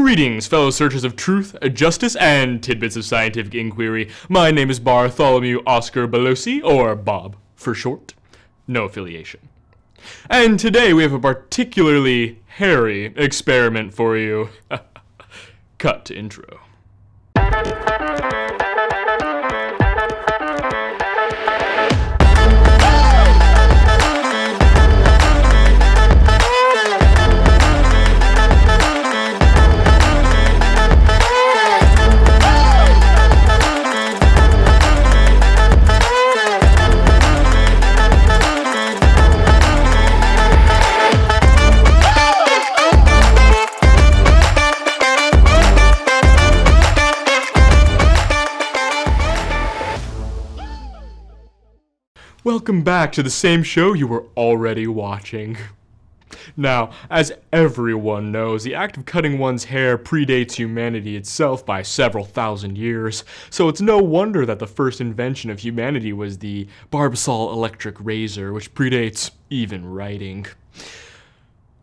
Greetings, fellow searchers of truth, justice, and tidbits of scientific inquiry. My name is Bartholomew Oscar Belosi, or Bob for short. No affiliation. And today we have a particularly hairy experiment for you. Cut to intro. Welcome back to the same show you were already watching. Now, as everyone knows, the act of cutting one's hair predates humanity itself by several thousand years, so it's no wonder that the first invention of humanity was the Barbasol electric razor, which predates even writing.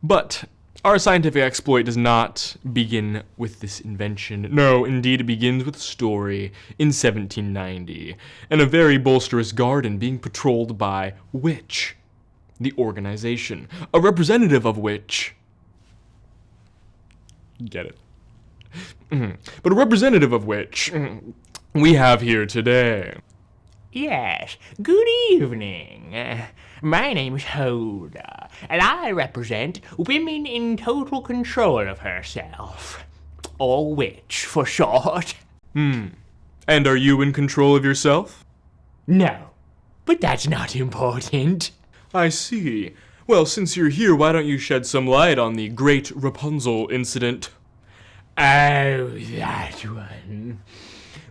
But our scientific exploit does not begin with this invention. No, indeed, it begins with a story in 1790, in a very boisterous garden being patrolled by Which, the organization, a representative of which... Get it? But a representative of which we have here today. Yes, good evening. My name is Hoda, and I represent Women in Total Control of Herself. Or Which, for short. And are you in control of yourself? No, but that's not important. I see. Well, since you're here, why don't you shed some light on the great Rapunzel incident? Oh, that one.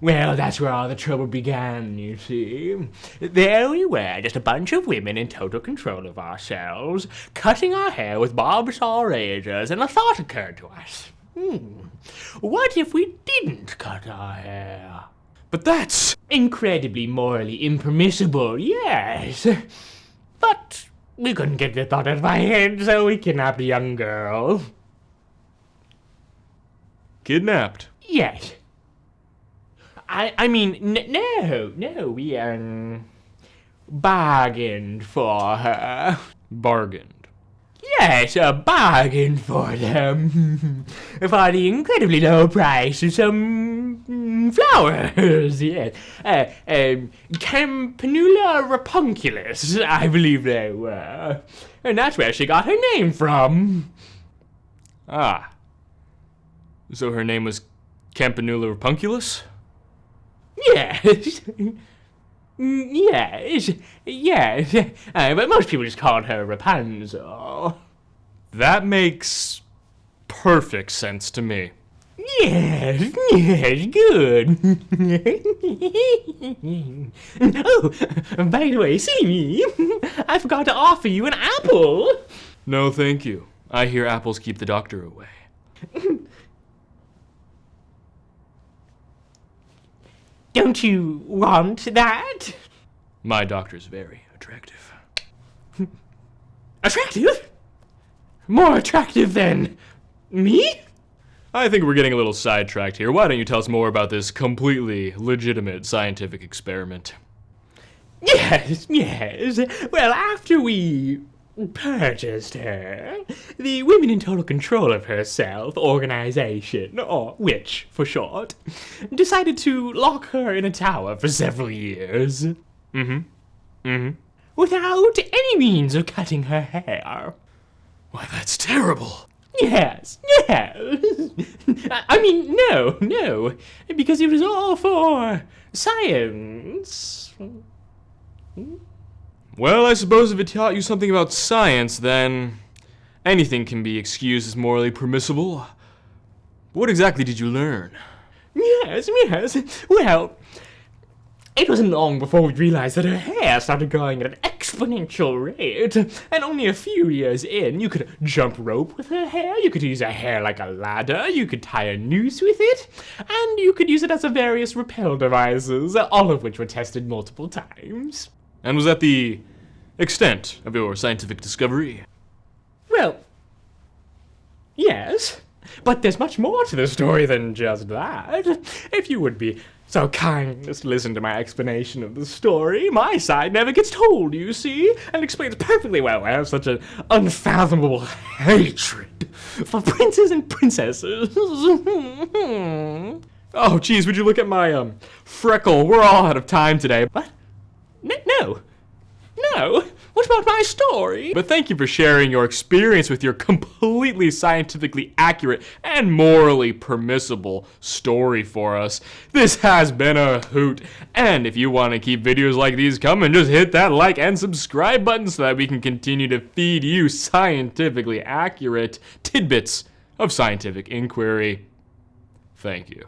Well, that's where all the trouble began, you see. There we were, just a bunch of women in total control of ourselves, cutting our hair with Barbasol razors, and a thought occurred to us. What if we didn't cut our hair? But that's... incredibly morally impermissible, yes. But we couldn't get the thought out of my head, so we kidnapped a young girl. Kidnapped? Yes. I mean, no, we, bargained for her. Bargained? Yes, a bargain for them. For the incredibly low price of some flowers, yes. Campanula Rapunculus, I believe they were. And that's where she got her name from. Ah. So her name was Campanula Rapunculus? Yes. Yes. But most people just called her Rapunzel. That makes perfect sense to me. Yes, good. Oh, by the way, see me. I forgot to offer you an apple. No, thank you. I hear apples keep the doctor away. Don't you want that? My doctor's very attractive. Attractive? More attractive than me? I think we're getting a little sidetracked here. Why don't you tell us more about this completely legitimate scientific experiment? Yes. Well, after we purchased her, the Women in Total Control of Herself organization, or Which for short, decided to lock her in a tower for several years. Without any means of cutting her hair. Why, that's terrible. Yes. I mean, no, because it was all for science. Well, I suppose if it taught you something about science, then anything can be excused as morally permissible. What exactly did you learn? Yes. Well, it wasn't long before we realized that her hair started growing at an exponential rate. And only a few years in, you could jump rope with her hair, you could use her hair like a ladder, you could tie a noose with it, and you could use it as various rappel devices, all of which were tested multiple times. And was that the extent of your scientific discovery? Well, yes. But there's much more to the story than just that. If you would be so kind as to listen to my explanation of the story, my side never gets told, you see, and explains perfectly well why I have such an unfathomable hatred for princes and princesses. Oh, geez, would you look at my, freckle? We're all out of time today. What? No. No. What about my story? But thank you for sharing your experience with your completely scientifically accurate and morally permissible story for us. This has been a hoot. And if you want to keep videos like these coming, just hit that like and subscribe button so that we can continue to feed you scientifically accurate tidbits of scientific inquiry. Thank you.